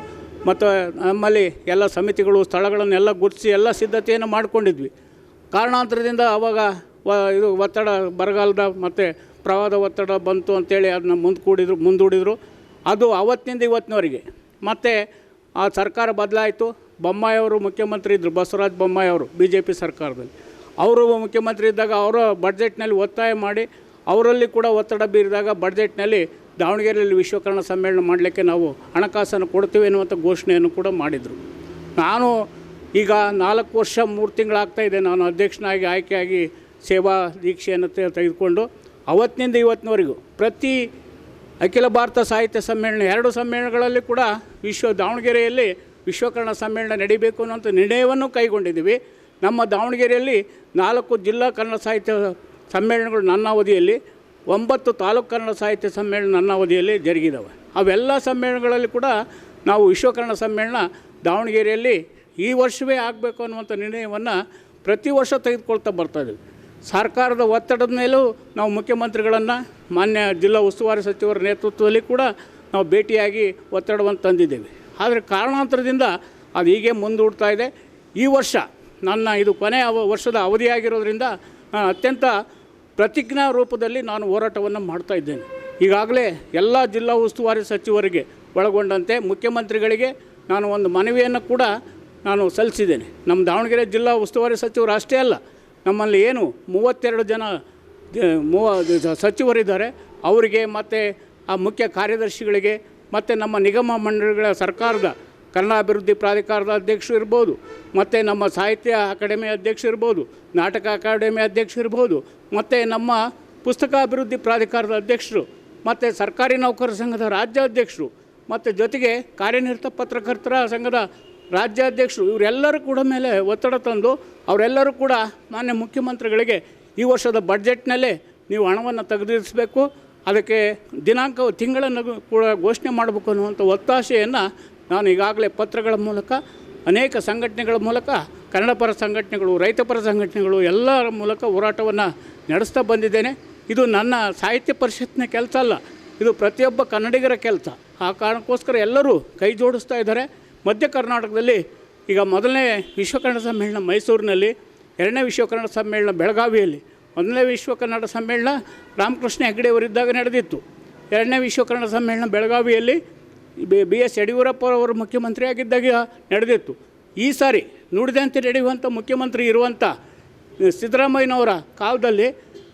ಮತ್ತು ನಮ್ಮಲ್ಲಿ ಎಲ್ಲ ಸಮಿತಿಗಳು ಸ್ಥಳಗಳನ್ನೆಲ್ಲ ಗುರುತಿಸಿ ಎಲ್ಲ ಸಿದ್ಧತೆಯನ್ನು ಮಾಡಿಕೊಂಡಿದ್ವಿ. ಕಾರಣಾಂತರದಿಂದ ಆವಾಗ ಇದು ಒತ್ತಡ ಬರಗಾಲದ ಮತ್ತು ಪ್ರವಾಹದ ಒತ್ತಡ ಬಂತು ಅಂತೇಳಿ ಅದನ್ನ ಮುಂದೂಡಿದರು. ಅದು ಅವತ್ತಿನಿಂದ ಇವತ್ತಿನವರೆಗೆ ಮತ್ತು ಆ ಸರ್ಕಾರ ಬದಲಾಯಿತು. ಬೊಮ್ಮಾಯಿಯವರು ಮುಖ್ಯಮಂತ್ರಿ ಇದ್ದರು, ಬಸವರಾಜ ಬೊಮ್ಮಾಯಿಯವರು BJP ಸರ್ಕಾರದಲ್ಲಿ. ಅವರು ಮುಖ್ಯಮಂತ್ರಿ ಇದ್ದಾಗ ಅವರ ಬಡ್ಜೆಟ್ನಲ್ಲಿ ಒತ್ತಾಯ ಮಾಡಿ ಅವರಲ್ಲಿ ಕೂಡ ಒತ್ತಡ ಬೀರಿದಾಗ ಬಡ್ಜೆಟ್ನಲ್ಲಿ ದಾವಣಗೆರೆಯಲ್ಲಿ ವಿಶ್ವಕರ್ಣ ಸಮ್ಮೇಳನ ಮಾಡಲಿಕ್ಕೆ ನಾವು ಹಣಕಾಸನ್ನು ಕೊಡ್ತೀವಿ ಎನ್ನುವಂಥ ಘೋಷಣೆಯನ್ನು ಕೂಡ ಮಾಡಿದರು. ನಾನು ಈಗ 4 ವರ್ಷ 3 ತಿಂಗಳಾಗ್ತಾಯಿದೆ ನಾನು ಅಧ್ಯಕ್ಷನಾಗಿ ಆಯ್ಕೆಯಾಗಿ ಸೇವಾ ದೀಕ್ಷೆಯನ್ನು ತೆಗೆದುಕೊಂಡು. ಅವತ್ತಿನಿಂದ ಇವತ್ತಿನವರೆಗೂ ಪ್ರತಿ ಅಖಿಲ ಭಾರತ ಸಾಹಿತ್ಯ ಸಮ್ಮೇಳನ 2 ಸಮ್ಮೇಳನಗಳಲ್ಲಿ ಕೂಡ ದಾವಣಗೆರೆಯಲ್ಲಿ ವಿಶ್ವಕರ್ಣ ಸಮ್ಮೇಳನ ನಡೀಬೇಕು ಅನ್ನೋಂಥ ನಿರ್ಣಯವನ್ನು ಕೈಗೊಂಡಿದ್ದೀವಿ. ನಮ್ಮ ದಾವಣಗೆರೆಯಲ್ಲಿ 4 ಜಿಲ್ಲಾ ಕನ್ನಡ ಸಾಹಿತ್ಯ ಸಮ್ಮೇಳನಗಳು ನನ್ನ ಅವಧಿಯಲ್ಲಿ, 9 ತಾಲೂಕು ಕನ್ನಡ ಸಾಹಿತ್ಯ ಸಮ್ಮೇಳನ ನನ್ನ ಅವಧಿಯಲ್ಲಿ ಜರುಗಿದ್ದಾವೆ. ಅವೆಲ್ಲ ಸಮ್ಮೇಳನಗಳಲ್ಲಿ ಕೂಡ ನಾವು ವಿಶ್ವಕರ್ಣ ಸಮ್ಮೇಳನ ದಾವಣಗೆರೆಯಲ್ಲಿ ಈ ವರ್ಷವೇ ಆಗಬೇಕು ಅನ್ನುವಂಥ ನಿರ್ಣಯವನ್ನು ಪ್ರತಿ ವರ್ಷ ತೆಗೆದುಕೊಳ್ತಾ ಬರ್ತಾಯಿದ್ದೀವಿ. ಸರ್ಕಾರದ ಒತ್ತಡದ ಮೇಲೂ ನಾವು ಮುಖ್ಯಮಂತ್ರಿಗಳನ್ನು ಮಾನ್ಯ ಜಿಲ್ಲಾ ಉಸ್ತುವಾರಿ ಸಚಿವರ ನೇತೃತ್ವದಲ್ಲಿ ಕೂಡ ನಾವು ಭೇಟಿಯಾಗಿ ಒತ್ತಡವನ್ನು ತಂದಿದ್ದೇವೆ. ಆದರೆ ಕಾರಣಾಂತರದಿಂದ ಅದು ಹೀಗೆ ಮುಂದೂಡ್ತಾ ಇದೆ. ಈ ವರ್ಷ ನನ್ನ ಇದು ಕೊನೆಯ ವರ್ಷದ ಅವಧಿಯಾಗಿರೋದ್ರಿಂದ ನಾನು ಅತ್ಯಂತ ಪ್ರತಿಜ್ಞಾ ರೂಪದಲ್ಲಿ ನಾನು ಹೋರಾಟವನ್ನು ಮಾಡ್ತಾಯಿದ್ದೇನೆ. ಈಗಾಗಲೇ ಎಲ್ಲ ಜಿಲ್ಲಾ ಉಸ್ತುವಾರಿ ಸಚಿವರಿಗೆ ಒಳಗೊಂಡಂತೆ ಮುಖ್ಯಮಂತ್ರಿಗಳಿಗೆ ನಾನು ಒಂದು ಮನವಿಯನ್ನು ಕೂಡ ನಾನು ಸಲ್ಲಿಸಿದ್ದೇನೆ. ನಮ್ಮ ದಾವಣಗೆರೆ ಜಿಲ್ಲಾ ಉಸ್ತುವಾರಿ ಸಚಿವರು ಅಷ್ಟೇ ಅಲ್ಲ, ನಮ್ಮಲ್ಲಿ ಏನು 32 ಜನ ಸಚಿವರಿದ್ದಾರೆ ಅವರಿಗೆ ಮತ್ತು ಆ ಮುಖ್ಯ ಕಾರ್ಯದರ್ಶಿಗಳಿಗೆ ಮತ್ತು ನಮ್ಮ ನಿಗಮ ಮಂಡಳಿಗಳ ಸರ್ಕಾರದ ಕನ್ನಡ ಅಭಿವೃದ್ಧಿ ಪ್ರಾಧಿಕಾರದ ಅಧ್ಯಕ್ಷರು ಇರ್ಬೋದು, ಮತ್ತು ನಮ್ಮ ಸಾಹಿತ್ಯ ಅಕಾಡೆಮಿ ಅಧ್ಯಕ್ಷರು ಇರ್ಬೋದು, ನಾಟಕ ಅಕಾಡೆಮಿ ಅಧ್ಯಕ್ಷರು ಇರ್ಬೋದು, ಮತ್ತು ನಮ್ಮ ಪುಸ್ತಕ ಅಭಿವೃದ್ಧಿ ಪ್ರಾಧಿಕಾರದ ಅಧ್ಯಕ್ಷರು, ಮತ್ತು ಸರ್ಕಾರಿ ನೌಕರರ ಸಂಘದ ರಾಜ್ಯಾಧ್ಯಕ್ಷರು, ಮತ್ತು ಜೊತೆಗೆ ಕಾರ್ಯನಿರತ ಪತ್ರಕರ್ತರ ಸಂಘದ ರಾಜ್ಯಾಧ್ಯಕ್ಷರು, ಇವರೆಲ್ಲರೂ ಕೂಡ ಮೇಲೆ ಒತ್ತಡ ತಂದು ಅವರೆಲ್ಲರೂ ಕೂಡ ಮಾನ್ಯ ಮುಖ್ಯಮಂತ್ರಿಗಳಿಗೆ ಈ ವರ್ಷದ ಬಡ್ಜೆಟ್ನಲ್ಲೇ ನೀವು ಹಣವನ್ನು ತೆಗೆದಿರಿಸಬೇಕು, ಅದಕ್ಕೆ ದಿನಾಂಕ ತಿಂಗಳನ್ನು ಕೂಡ ಘೋಷಣೆ ಮಾಡಬೇಕು ಅನ್ನುವಂಥ ಒತ್ತಾಸೆಯನ್ನು ನಾನು ಈಗಾಗಲೇ ಪತ್ರಗಳ ಮೂಲಕ ಅನೇಕ ಸಂಘಟನೆಗಳ ಮೂಲಕ ಕನ್ನಡ ಪರ ಸಂಘಟನೆಗಳು, ರೈತಪರ ಸಂಘಟನೆಗಳು ಎಲ್ಲರ ಮೂಲಕ ಹೋರಾಟವನ್ನು ನಡೆಸ್ತಾ ಬಂದಿದ್ದೇನೆ. ಇದು ನನ್ನ ಸಾಹಿತ್ಯ ಪರಿಷತ್ನ ಕೆಲಸ ಅಲ್ಲ, ಇದು ಪ್ರತಿಯೊಬ್ಬ ಕನ್ನಡಿಗರ ಕೆಲಸ. ಆ ಕಾರಣಕ್ಕೋಸ್ಕರ ಎಲ್ಲರೂ ಕೈ ಜೋಡಿಸ್ತಾ ಇದ್ದಾರೆ. ಮಧ್ಯ ಕರ್ನಾಟಕದಲ್ಲಿ ಈಗ ಮೊದಲನೇ ವಿಶ್ವಕನ್ನಡ ಸಮ್ಮೇಳನ ಮೈಸೂರಿನಲ್ಲಿ, 2ನೇ ವಿಶ್ವಕನ್ನಡ ಸಮ್ಮೇಳನ ಬೆಳಗಾವಿಯಲ್ಲಿ, 1ನೇ ವಿಶ್ವಕನ್ನಡ ಸಮ್ಮೇಳನ ರಾಮಕೃಷ್ಣ ಹೆಗಡೆಯವರಿದ್ದಾಗ ನಡೆದಿತ್ತು. 2ನೇ ವಿಶ್ವಕನ್ನಡ ಸಮ್ಮೇಳನ ಬೆಳಗಾವಿಯಲ್ಲಿ BS ಯಡಿಯೂರಪ್ಪರವರು ಮುಖ್ಯಮಂತ್ರಿ ಆಗಿದ್ದಾಗ ನಡೆದಿತ್ತು. ಈ ಸಾರಿ ನುಡಿದಂತೆ ನಡೆಯುವಂಥ ಮುಖ್ಯಮಂತ್ರಿ ಇರುವಂಥ ಸಿದ್ದರಾಮಯ್ಯನವರ ಕಾಲದಲ್ಲಿ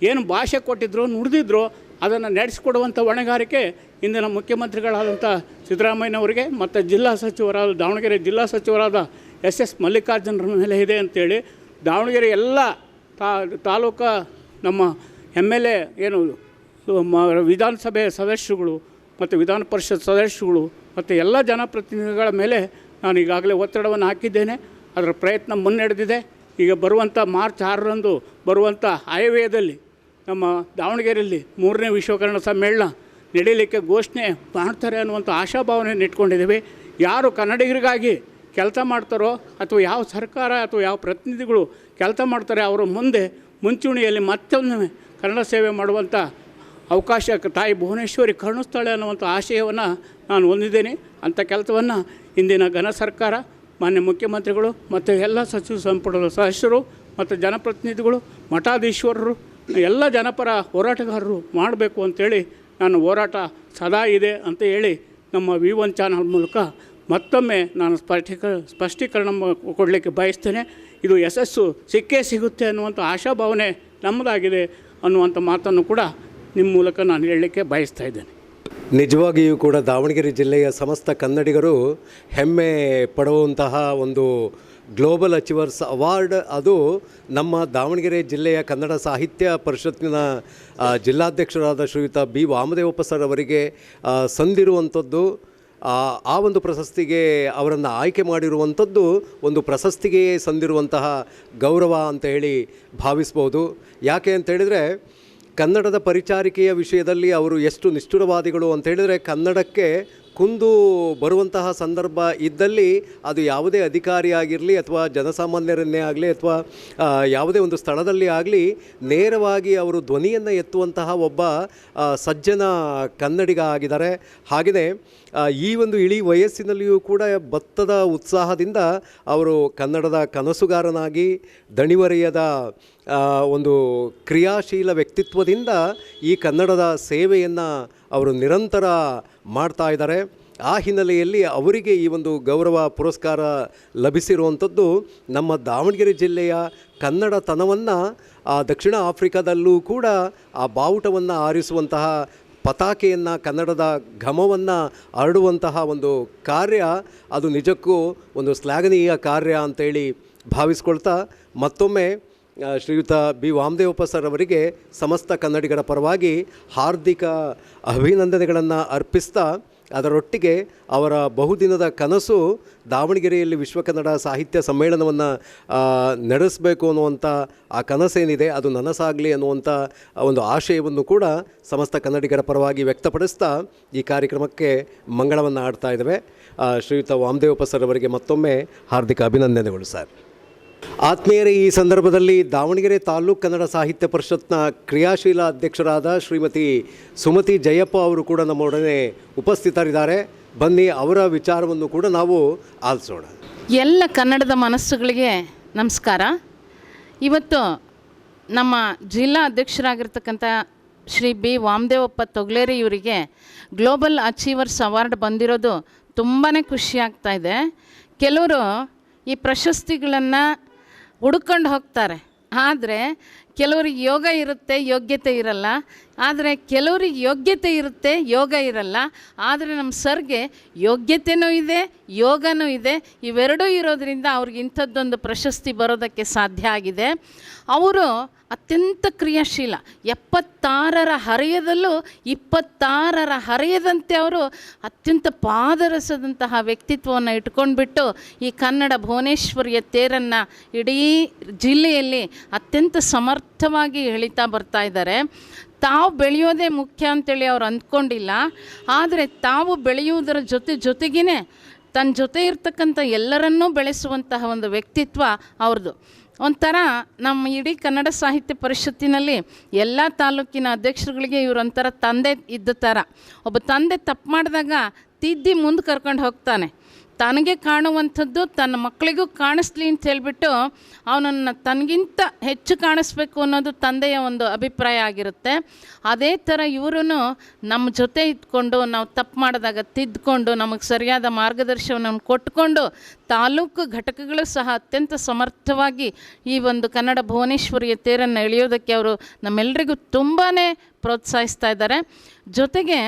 ಏನು ಭಾಷೆ ಕೊಟ್ಟಿದ್ರು, ನುಡಿದಿದ್ರು, ಅದನ್ನು ನಡೆಸಿಕೊಡುವಂಥ ಹೊಣೆಗಾರಿಕೆ ಇಂದಿನ ಮುಖ್ಯಮಂತ್ರಿಗಳಾದಂಥ ಸಿದ್ದರಾಮಯ್ಯನವರಿಗೆ ಮತ್ತು ದಾವಣಗೆರೆ ಜಿಲ್ಲಾ ಸಚಿವರಾದ SS ಮಲ್ಲಿಕಾರ್ಜುನರ ಮೇಲೆ ಇದೆ ಅಂಥೇಳಿ ದಾವಣಗೆರೆ ಎಲ್ಲ ತಾಲೂಕು ನಮ್ಮ MLA ಏನು ವಿಧಾನಸಭೆ ಸದಸ್ಯರುಗಳು ಮತ್ತು ವಿಧಾನ ಪರಿಷತ್ ಸದಸ್ಯರುಗಳು ಮತ್ತು ಎಲ್ಲ ಜನಪ್ರತಿನಿಧಿಗಳ ಮೇಲೆ ನಾನು ಈಗಾಗಲೇ ಒತ್ತಡವನ್ನು ಹಾಕಿದ್ದೇನೆ. ಅದರ ಪ್ರಯತ್ನ ಮುನ್ನಡೆದಿದೆ. ಈಗ ಬರುವಂಥ ಮಾರ್ಚ್ 6ರಂದು ಬರುವಂಥ ಆಯವ್ಯಯದಲ್ಲಿ ನಮ್ಮ ದಾವಣಗೆರೆಯಲ್ಲಿ 3ನೇ ವಿಶ್ವಕನ್ನಡ ಸಮ್ಮೇಳನ ನಡೀಲಿಕ್ಕೆ ಘೋಷಣೆ ಮಾಡ್ತಾರೆ ಅನ್ನುವಂಥ ಆಶಾಭಾವನೆಯನ್ನು ಇಟ್ಕೊಂಡಿದ್ದೀವಿ. ಯಾರು ಕನ್ನಡಿಗರಿಗಾಗಿ ಕೆಲಸ ಮಾಡ್ತಾರೋ ಅಥವಾ ಯಾವ ಸರ್ಕಾರ ಅಥವಾ ಯಾವ ಪ್ರತಿನಿಧಿಗಳು ಕೆಲಸ ಮಾಡ್ತಾರೆ ಅವರ ಮುಂದೆ ಮುಂಚೂಣಿಯಲ್ಲಿ ಮತ್ತೊಮ್ಮೆ ಕನ್ನಡ ಸೇವೆ ಮಾಡುವಂಥ ಅವಕಾಶ ತಾಯಿ ಭುವನೇಶ್ವರಿ ಕರುಣಿಸ್ತಾಳೆ ಅನ್ನುವಂಥ ಆಶಯವನ್ನು ನಾನು ಹೊಂದಿದ್ದೇನೆ. ಅಂಥ ಕೆಲಸವನ್ನು ಇಂದಿನ ಘನ ಸರ್ಕಾರ, ಮಾನ್ಯ ಮುಖ್ಯಮಂತ್ರಿಗಳು ಮತ್ತು ಎಲ್ಲ ಸಚಿವ ಸಂಪುಟದ ಸದಸ್ಯರು ಮತ್ತು ಜನಪ್ರತಿನಿಧಿಗಳು, ಮಠಾಧೀಶ್ವರರು, ಎಲ್ಲ ಜನಪರ ಹೋರಾಟಗಾರರು ಮಾಡಬೇಕು ಅಂತೇಳಿ ನಾನು ಹೋರಾಟ ಸದಾ ಇದೆ ಅಂತ ಹೇಳಿ ನಮ್ಮ V1 ಚಾನಲ್ ಮೂಲಕ ಮತ್ತೊಮ್ಮೆ ನಾನು ಸ್ಪಷ್ಟೀಕರಣ ಕೊಡಲಿಕ್ಕೆ ಬಯಸ್ತೇನೆ. ಇದು ಯಶಸ್ಸು ಸಿಕ್ಕೇ ಸಿಗುತ್ತೆ ಅನ್ನುವಂಥ ಆಶಾಭಾವನೆ ನಮ್ಮದಾಗಿದೆ ಅನ್ನುವಂಥ ಮಾತನ್ನು ಕೂಡ ನಿಮ್ಮ ಮೂಲಕ ನಾನು ಹೇಳಲಿಕ್ಕೆ ಬಯಸ್ತಾ ಇದ್ದೇನೆ. ನಿಜವಾಗಿಯೂ ಕೂಡ ದಾವಣಗೆರೆ ಜಿಲ್ಲೆಯ ಸಮಸ್ತ ಕನ್ನಡಿಗರು ಹೆಮ್ಮೆ ಪಡುವಂತಹ ಒಂದು ಗ್ಲೋಬಲ್ ಅಚೀವರ್ಸ್ ಅವಾರ್ಡ್ ಅದು ನಮ್ಮ ದಾವಣಗೆರೆ ಜಿಲ್ಲೆಯ ಕನ್ನಡ ಸಾಹಿತ್ಯ ಪರಿಷತ್ತಿನ ಜಿಲ್ಲಾಧ್ಯಕ್ಷರಾದ ಶ್ರೀಯುತ B ವಾಮದೇವಪ್ಪ ಸರ್ ಅವರಿಗೆ ಸಂದಿರುವಂಥದ್ದು. ಆ ಒಂದು ಪ್ರಶಸ್ತಿಗೆ ಅವರನ್ನು ಆಯ್ಕೆ ಮಾಡಿರುವಂಥದ್ದು ಒಂದು ಪ್ರಶಸ್ತಿಗೆ ಸಂದಿರುವಂತಹ ಗೌರವ ಅಂತ ಹೇಳಿ ಭಾವಿಸ್ಬೋದು. ಯಾಕೆ ಅಂತೇಳಿದರೆ ಕನ್ನಡದ ಪರಿಚಾರಿಕೆಯ ವಿಷಯದಲ್ಲಿ ಅವರು ಎಷ್ಟು ನಿಷ್ಠುರವಾದಿಗಳು ಅಂತೇಳಿದರೆ, ಕನ್ನಡಕ್ಕೆ ಕುಂದು ಬರುವಂತಹ ಸಂದರ್ಭ ಇದ್ದಲ್ಲಿ ಅದು ಯಾವುದೇ ಅಧಿಕಾರಿ ಆಗಿರಲಿ ಅಥವಾ ಜನಸಾಮಾನ್ಯರನ್ನೇ ಆಗಲಿ ಅಥವಾ ಯಾವುದೇ ಒಂದು ಸ್ಥಳದಲ್ಲಿ ಆಗಲಿ ನೇರವಾಗಿ ಅವರು ಧ್ವನಿಯನ್ನು ಎತ್ತುವಂತಹ ಒಬ್ಬ ಸಜ್ಜನ ಕನ್ನಡಿಗ ಆಗಿದ್ದಾರೆ. ಹಾಗೆಯೇ ಈ ಒಂದು ಇಳಿ ವಯಸ್ಸಿನಲ್ಲಿಯೂ ಕೂಡ ಭತ್ತದ ಉತ್ಸಾಹದಿಂದ ಅವರು ಕನ್ನಡದ ಕನಸುಗಾರನಾಗಿ ದಣಿವರಿಯದ ಒಂದು ಕ್ರಿಯಾಶೀಲ ವ್ಯಕ್ತಿತ್ವದಿಂದ ಈ ಕನ್ನಡದ ಸೇವೆಯನ್ನು ಅವರು ನಿರಂತರ ಮಾಡ್ತಾ ಇದ್ದಾರೆ. ಆ ಹಿನ್ನೆಲೆಯಲ್ಲಿ ಅವರಿಗೆ ಈ ಒಂದು ಗೌರವ ಪುರಸ್ಕಾರ ಲಭಿಸಿರುವಂಥದ್ದು ನಮ್ಮ ದಾವಣಗೆರೆ ಜಿಲ್ಲೆಯ ಕನ್ನಡತನವನ್ನು ದಕ್ಷಿಣ ಆಫ್ರಿಕಾದಲ್ಲೂ ಕೂಡ ಆ ಬಾವುಟವನ್ನು ಆರಿಸುವಂತಹ, ಪತಾಕೆಯನ್ನು, ಕನ್ನಡದ ಘಮವನ್ನು ಹರಡುವಂತಹ ಒಂದು ಕಾರ್ಯ ಅದು ನಿಜಕ್ಕೂ ಒಂದು ಶ್ಲಾಘನೀಯ ಕಾರ್ಯ ಅಂತೇಳಿ ಭಾವಿಸ್ಕೊಳ್ತಾ ಮತ್ತೊಮ್ಮೆ ಶ್ರೀಯುತ B ವಾಮದೇವಪ್ಪ ಸರ್ ಅವರಿಗೆ ಸಮಸ್ತ ಕನ್ನಡಿಗರ ಪರವಾಗಿ ಹಾರ್ದಿಕ ಅಭಿನಂದನೆಗಳನ್ನು ಅರ್ಪಿಸ್ತಾ, ಅದರೊಟ್ಟಿಗೆ ಅವರ ಬಹುದಿನದ ಕನಸು ದಾವಣಗೆರೆಯಲ್ಲಿ ವಿಶ್ವ ಕನ್ನಡ ಸಾಹಿತ್ಯ ಸಮ್ಮೇಳನವನ್ನು ನಡೆಸಬೇಕು ಅನ್ನುವಂಥ ಆ ಕನಸೇನಿದೆ ಅದು ನನಸಾಗಲಿ ಅನ್ನುವಂಥ ಒಂದು ಆಶಯವನ್ನು ಕೂಡ ಸಮಸ್ತ ಕನ್ನಡಿಗರ ಪರವಾಗಿ ವ್ಯಕ್ತಪಡಿಸ್ತಾ ಈ ಕಾರ್ಯಕ್ರಮಕ್ಕೆ ಮಂಗಳವನ್ನು ಆಡ್ತಾ ಇದ್ದೇವೆ. ಶ್ರೀಯುತ ವಾಮದೇವಪ್ಪ ಸರ್ ಅವರಿಗೆ ಮತ್ತೊಮ್ಮೆ ಹಾರ್ದಿಕ ಅಭಿನಂದನೆಗಳು ಸರ್. ಆತ್ಮೀಯರೇ, ಈ ಸಂದರ್ಭದಲ್ಲಿ ದಾವಣಗೆರೆ ತಾಲೂಕು ಕನ್ನಡ ಸಾಹಿತ್ಯ ಪರಿಷತ್ನ ಕ್ರಿಯಾಶೀಲ ಅಧ್ಯಕ್ಷರಾದ ಶ್ರೀಮತಿ ಸುಮತಿ ಜಯಪ್ಪ ಅವರು ಕೂಡ ನಮ್ಮೊಡನೆ ಉಪಸ್ಥಿತರಿದ್ದಾರೆ. ಬನ್ನಿ ಅವರ ವಿಚಾರವನ್ನು ಕೂಡ ನಾವು ಆಲಿಸೋಣ. ಎಲ್ಲ ಕನ್ನಡದ ಮನಸ್ಸುಗಳಿಗೆ ನಮಸ್ಕಾರ. ಇವತ್ತು ನಮ್ಮ ಜಿಲ್ಲಾ ಅಧ್ಯಕ್ಷರಾಗಿರ್ತಕ್ಕಂಥ ಶ್ರೀ B ವಾಮದೇವಪ್ಪ ತೊಗ್ಲೇರಿ ಇವರಿಗೆ ಗ್ಲೋಬಲ್ ಅಚೀವರ್ಸ್ ಅವಾರ್ಡ್ ಬಂದಿರೋದು ತುಂಬಾ ಖುಷಿಯಾಗ್ತಾ ಇದೆ. ಕೆಲವರು ಈ ಪ್ರಶಸ್ತಿಗಳನ್ನು ಹುಡ್ಕೊಂಡು ಹೋಗ್ತಾರೆ, ಆದರೆ ಕೆಲವರಿಗೆ ಯೋಗ ಇರುತ್ತೆ, ಯೋಗ್ಯತೆ ಇರಲ್ಲ. ಆದರೆ ಕೆಲವರಿಗೆ ಯೋಗ್ಯತೆ ಇರುತ್ತೆ, ಯೋಗ ಇರಲ್ಲ. ಆದರೆ ನಮ್ಮ ಸರ್ಗೆ ಯೋಗ್ಯತೆಯೂ ಇದೆ, ಯೋಗನೂ ಇದೆ. ಇವೆರಡೂ ಇರೋದರಿಂದ ಅವ್ರಿಗೆ ಇಂಥದ್ದೊಂದು ಪ್ರಶಸ್ತಿ ಬರೋದಕ್ಕೆ ಸಾಧ್ಯ ಆಗಿದೆ. ಅವರು ಅತ್ಯಂತ ಕ್ರಿಯಾಶೀಲ, 76ರ ಹರೆಯದಲ್ಲೂ 26ರ ಹರೆಯದಂತೆ ಅವರು ಅತ್ಯಂತ ಪಾದರಸದಂತಹ ವ್ಯಕ್ತಿತ್ವವನ್ನು ಇಟ್ಕೊಂಡ್ಬಿಟ್ಟು ಈ ಕನ್ನಡ ಭುವನೇಶ್ವರಿಯ ತೇರನ್ನು ಇಡೀ ಜಿಲ್ಲೆಯಲ್ಲಿ ಅತ್ಯಂತ ಸಮರ್ಥವಾಗಿ ಎಳಿತಾ ಬರ್ತಾ ಇದ್ದಾರೆ. ತಾವು ಬೆಳೆಯೋದೇ ಮುಖ್ಯ ಅಂತೇಳಿ ಅವ್ರು ಅಂದ್ಕೊಂಡಿಲ್ಲ, ಆದರೆ ತಾವು ಬೆಳೆಯುವುದರ ಜೊತೆಗೇ ತನ್ನ ಜೊತೆ ಇರ್ತಕ್ಕಂಥ ಎಲ್ಲರನ್ನೂ ಬೆಳೆಸುವಂತಹ ಒಂದು ವ್ಯಕ್ತಿತ್ವ ಅವ್ರದ್ದು. ಒಂಥರ ನಮ್ಮ ಇಡೀ ಕನ್ನಡ ಸಾಹಿತ್ಯ ಪರಿಷತ್ತಿನಲ್ಲಿ ಎಲ್ಲ ತಾಲೂಕಿನ ಅಧ್ಯಕ್ಷರುಗಳಿಗೆ ಇವರೊಂಥರ ತಂದೆ ಇದ್ದ ಥರ. ಒಬ್ಬ ತಂದೆ ತಪ್ಪು ಮಾಡಿದಾಗ ತಿದ್ದಿ ಮುಂದೆ ಕರ್ಕೊಂಡು ಹೋಗ್ತಾನೆ. ತನಗೆ ಕಾಣುವಂಥದ್ದು ತನ್ನ ಮಕ್ಕಳಿಗೂ ಕಾಣಿಸ್ಲಿ ಅಂತ ಹೇಳಿಬಿಟ್ಟು ಅವನನ್ನು ತನಗಿಂತ ಹೆಚ್ಚು ಕಾಣಿಸ್ಬೇಕು ಅನ್ನೋದು ತಂದೆಯ ಒಂದು ಅಭಿಪ್ರಾಯ ಆಗಿರುತ್ತೆ. ಅದೇ ಥರ ಇವರು ನಮ್ಮ ಜೊತೆ ಇದ್ಕೊಂಡು ನಾವು ತಪ್ಪು ಮಾಡಿದಾಗ ತಿದ್ದುಕೊಂಡು ನಮಗೆ ಸರಿಯಾದ ಮಾರ್ಗದರ್ಶನವನ್ನು ಕೊಟ್ಕೊಂಡು ತಾಲೂಕು ಘಟಕಗಳು ಸಹ ಅತ್ಯಂತ ಸಮರ್ಥವಾಗಿ ಈ ಒಂದು ಕನ್ನಡ ಭುವನೇಶ್ವರಿಯ ತೇರನ್ನು ಎಳೆಯೋದಕ್ಕೆ ಅವರು ನಮ್ಮೆಲ್ಲರಿಗೂ ತುಂಬಾ ಪ್ರೋತ್ಸಾಹಿಸ್ತಾ ಇದ್ದಾರೆ. ಜೊತೆಗೆ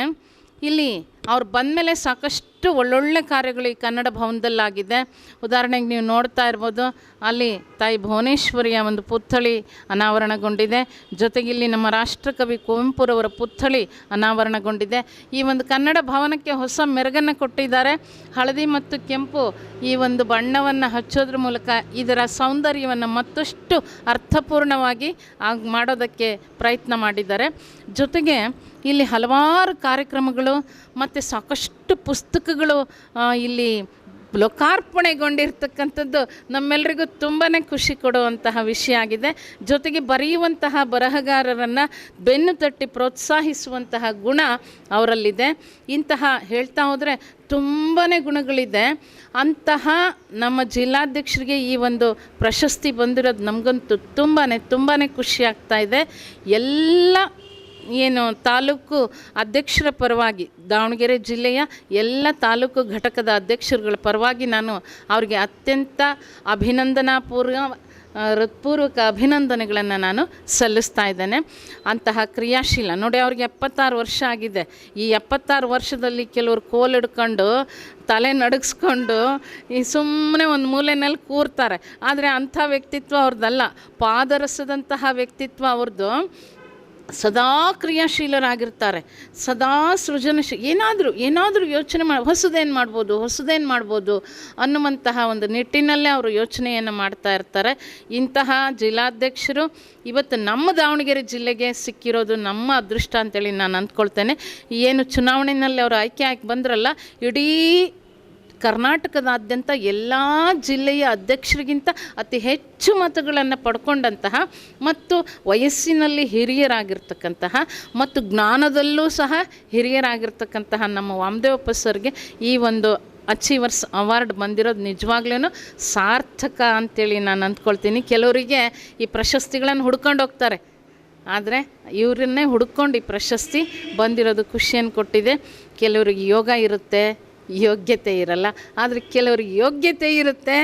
ಇಲ್ಲಿ ಅವ್ರು ಬಂದಮೇಲೆ ಸಾಕಷ್ಟು ಒಳ್ಳೊಳ್ಳೆ ಕಾರ್ಯಗಳು ಈ ಕನ್ನಡ ಭವನದಲ್ಲಾಗಿದೆ. ಉದಾಹರಣೆಗೆ ನೀವು ನೋಡ್ತಾ ಇರ್ಬೋದು, ಅಲ್ಲಿ ತಾಯಿ ಭುವನೇಶ್ವರಿಯ ಒಂದು ಪುತ್ಥಳಿ ಅನಾವರಣಗೊಂಡಿದೆ. ಜೊತೆಗೆ ಇಲ್ಲಿ ನಮ್ಮ ರಾಷ್ಟ್ರಕವಿ ಕುವೆಂಪುರವರ ಪುತ್ಥಳಿ ಅನಾವರಣಗೊಂಡಿದೆ. ಈ ಒಂದು ಕನ್ನಡ ಭವನಕ್ಕೆ ಹೊಸ ಮೆರುಗನ್ನು ಕೊಟ್ಟಿದ್ದಾರೆ. ಹಳದಿ ಮತ್ತು ಕೆಂಪು ಈ ಒಂದು ಬಣ್ಣವನ್ನು ಹಚ್ಚೋದ್ರ ಮೂಲಕ ಇದರ ಸೌಂದರ್ಯವನ್ನು ಮತ್ತಷ್ಟು ಅರ್ಥಪೂರ್ಣವಾಗಿ ಮಾಡೋದಕ್ಕೆ ಪ್ರಯತ್ನ ಮಾಡಿದ್ದಾರೆ. ಜೊತೆಗೆ ಇಲ್ಲಿ ಹಲವಾರು ಕಾರ್ಯಕ್ರಮಗಳು ಮತ್ತು ಸಾಕಷ್ಟು ಪುಸ್ತಕಗಳು ಇಲ್ಲಿ ಲೋಕಾರ್ಪಣೆಗೊಂಡಿರ್ತಕ್ಕಂಥದ್ದು ನಮ್ಮೆಲ್ಲರಿಗೂ ತುಂಬಾ ಖುಷಿ ಕೊಡುವಂತಹ ವಿಷಯ ಆಗಿದೆ. ಜೊತೆಗೆ ಬರೆಯುವಂತಹ ಬರಹಗಾರರನ್ನು ಬೆನ್ನು ತಟ್ಟಿ ಪ್ರೋತ್ಸಾಹಿಸುವಂತಹ ಗುಣ ಅವರಲ್ಲಿದೆ. ಇಂತಹ ಹೇಳ್ತಾ ಹೋದರೆ ತುಂಬಾ ಗುಣಗಳಿದೆ. ಅಂತಹ ನಮ್ಮ ಜಿಲ್ಲಾಧ್ಯಕ್ಷರಿಗೆ ಈ ಒಂದು ಪ್ರಶಸ್ತಿ ಬಂದಿರೋದು ನಮಗಂತೂ ತುಂಬಾ ಖುಷಿ ಆಗ್ತಾ ಇದೆ. ಎಲ್ಲ ಏನು ತಾಲೂಕು ಅಧ್ಯಕ್ಷರ ಪರವಾಗಿ, ದಾವಣಗೆರೆ ಜಿಲ್ಲೆಯ ಎಲ್ಲ ತಾಲೂಕು ಘಟಕದ ಅಧ್ಯಕ್ಷರುಗಳ ಪರವಾಗಿ ನಾನು ಅವರಿಗೆ ಅತ್ಯಂತ ಹೃತ್ಪೂರ್ವಕ ಅಭಿನಂದನೆಗಳನ್ನು ನಾನು ಸಲ್ಲಿಸ್ತಾ ಇದ್ದೇನೆ. ಅಂತಹ ಕ್ರಿಯಾಶೀಲ ನೋಡಿ, ಅವ್ರಿಗೆ 76 ವರ್ಷ ಆಗಿದೆ. ಈ 76 ವರ್ಷದಲ್ಲಿ ಕೆಲವರು ಕೋಲು ಹಿಡ್ಕೊಂಡು ತಲೆ ನಡುಗಿಸ್ಕೊಂಡು ಈ ಸುಮ್ಮನೆ ಒಂದು ಮೂಲೆಯಲ್ಲಿ ಕೂರ್ತಾರೆ. ಆದರೆ ಅಂಥ ವ್ಯಕ್ತಿತ್ವ ಅವ್ರದ್ದಲ್ಲ, ಪಾದರಸದಂತಹ ವ್ಯಕ್ತಿತ್ವ ಅವ್ರದ್ದು. ಸದಾ ಕ್ರಿಯಾಶೀಲರಾಗಿರ್ತಾರೆ, ಸದಾ ಸೃಜನಶೀಲ, ಏನಾದರೂ ಯೋಚನೆ ಹೊಸದೇನು ಮಾಡ್ಬೋದು ಅನ್ನುವಂತಹ ಒಂದು ನಿಟ್ಟಿನಲ್ಲೇ ಅವರು ಯೋಚನೆಯನ್ನು ಮಾಡ್ತಾ ಇರ್ತಾರೆ. ಇಂತಹ ಜಿಲ್ಲಾಧ್ಯಕ್ಷರು ಇವತ್ತು ನಮ್ಮ ದಾವಣಗೆರೆ ಜಿಲ್ಲೆಗೆ ಸಿಕ್ಕಿರೋದು ನಮ್ಮ ಅದೃಷ್ಟ ಅಂತೇಳಿ ನಾನು ಅಂದ್ಕೊಳ್ತೇನೆ. ಏನು ಚುನಾವಣೆಯಲ್ಲಿ ಅವರು ಆಯ್ಕೆ ಆಗಿ ಬಂದ್ರಲ್ಲ, ಇಡೀ ಕರ್ನಾಟಕದಾದ್ಯಂತ ಎಲ್ಲ ಜಿಲ್ಲೆಯ ಅಧ್ಯಕ್ಷರಿಗಿಂತ ಅತಿ ಹೆಚ್ಚು ಮತಗಳನ್ನು ಪಡ್ಕೊಂಡಂತಹ ಮತ್ತು ವಯಸ್ಸಿನಲ್ಲಿ ಹಿರಿಯರಾಗಿರ್ತಕ್ಕಂತಹ ಮತ್ತು ಜ್ಞಾನದಲ್ಲೂ ಸಹ ಹಿರಿಯರಾಗಿರ್ತಕ್ಕಂತಹ ನಮ್ಮ ವಾಮದೇವಪ್ಪ ಸರ್ಗೆ ಈ ಒಂದು ಅಚೀವರ್ಸ್ ಅವಾರ್ಡ್ ಬಂದಿರೋದು ನಿಜವಾಗ್ಲೂ ಸಾರ್ಥಕ ಅಂತೇಳಿ ನಾನು ಅಂದ್ಕೊಳ್ತೀನಿ. ಕೆಲವರಿಗೆ ಈ ಪ್ರಶಸ್ತಿಗಳನ್ನು ಹುಡ್ಕೊಂಡು ಹೋಗ್ತಾರೆ, ಆದರೆ ಇವರನ್ನೇ ಹುಡ್ಕೊಂಡು ಈ ಪ್ರಶಸ್ತಿ ಬಂದಿರೋದು ಖುಷಿಯನ್ನು ಕೊಟ್ಟಿದೆ. ಕೆಲವರಿಗೆ ಯೋಗ ಇರುತ್ತೆ, ಯೋಗ್ಯತೆ ಇರಲ್ಲ. ಆದರೆ ಕೆಲವರಿಗೆ ಯೋಗ್ಯತೆ ಇರುತ್ತೆ,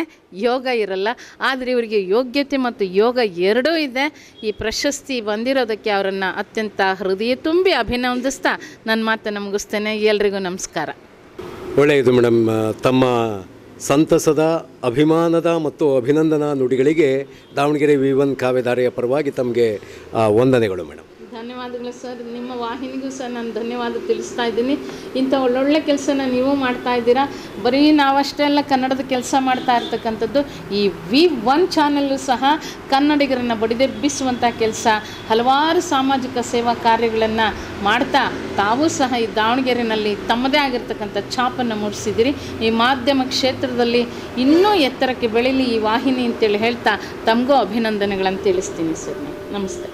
ಯೋಗ ಇರಲ್ಲ. ಆದರೆ ಇವರಿಗೆ ಯೋಗ್ಯತೆ ಮತ್ತು ಯೋಗ ಎರಡೂ ಇದೆ. ಈ ಪ್ರಶಸ್ತಿ ಬಂದಿರೋದಕ್ಕೆ ಅವರನ್ನು ಅತ್ಯಂತ ಹೃದಯ ತುಂಬಿ ಅಭಿನಂದಿಸ್ತಾ ನನ್ನ ಮಾತನ್ನು ಮುಗಿಸ್ತೇನೆ. ಎಲ್ರಿಗೂ ನಮಸ್ಕಾರ. ಒಳ್ಳೆಯದು ಮೇಡಮ್. ತಮ್ಮ ಸಂತಸದ, ಅಭಿಮಾನದ ಮತ್ತು ಅಭಿನಂದನಾ ನುಡಿಗಳಿಗೆ ದಾವಣಗೆರೆ V1 ಕಾವ್ಯಧಾರೆಯ ಪರವಾಗಿ ತಮಗೆ ವಂದನೆಗಳು ಮೇಡಮ್. ಧನ್ಯವಾದಗಳು ಸರ್. ನಿಮ್ಮ ವಾಹಿನಿಗೂ ಸಹ ನಾನು ಧನ್ಯವಾದ ತಿಳಿಸ್ತಾ ಇದ್ದೀನಿ. ಇಂಥ ಒಳ್ಳೊಳ್ಳೆ ಕೆಲಸನ ನೀವು ಮಾಡ್ತಾ ಇದ್ದೀರಾ. ಬರೀ ನಾವಷ್ಟೇ ಅಲ್ಲ, ಕನ್ನಡದ ಕೆಲಸ ಮಾಡ್ತಾ ಇರ್ತಕ್ಕಂಥದ್ದು. ಈ V1 ಚಾನಲ್ಲು ಸಹ ಕನ್ನಡಿಗರನ್ನು ಬಡಿದೆಬ್ಬಿಸುವಂಥ ಕೆಲಸ, ಹಲವಾರು ಸಾಮಾಜಿಕ ಸೇವಾ ಕಾರ್ಯಗಳನ್ನು ಮಾಡ್ತಾ ತಾವೂ ಸಹ ಈ ದಾವಣಗೆರೆಯಲ್ಲಿ ತಮ್ಮದೇ ಆಗಿರ್ತಕ್ಕಂಥ ಛಾಪನ್ನು ಮೂಡಿಸಿದ್ದೀರಿ. ಈ ಮಾಧ್ಯಮ ಕ್ಷೇತ್ರದಲ್ಲಿ ಇನ್ನೂ ಎತ್ತರಕ್ಕೆ ಬೆಳೀಲಿ ಈ ವಾಹಿನಿ ಅಂತೇಳಿ ಹೇಳ್ತಾ ತಮಗೂ ಅಭಿನಂದನೆಗಳನ್ನು ತಿಳಿಸ್ತೀನಿ ಸರ್. ನಮಸ್ತೆ.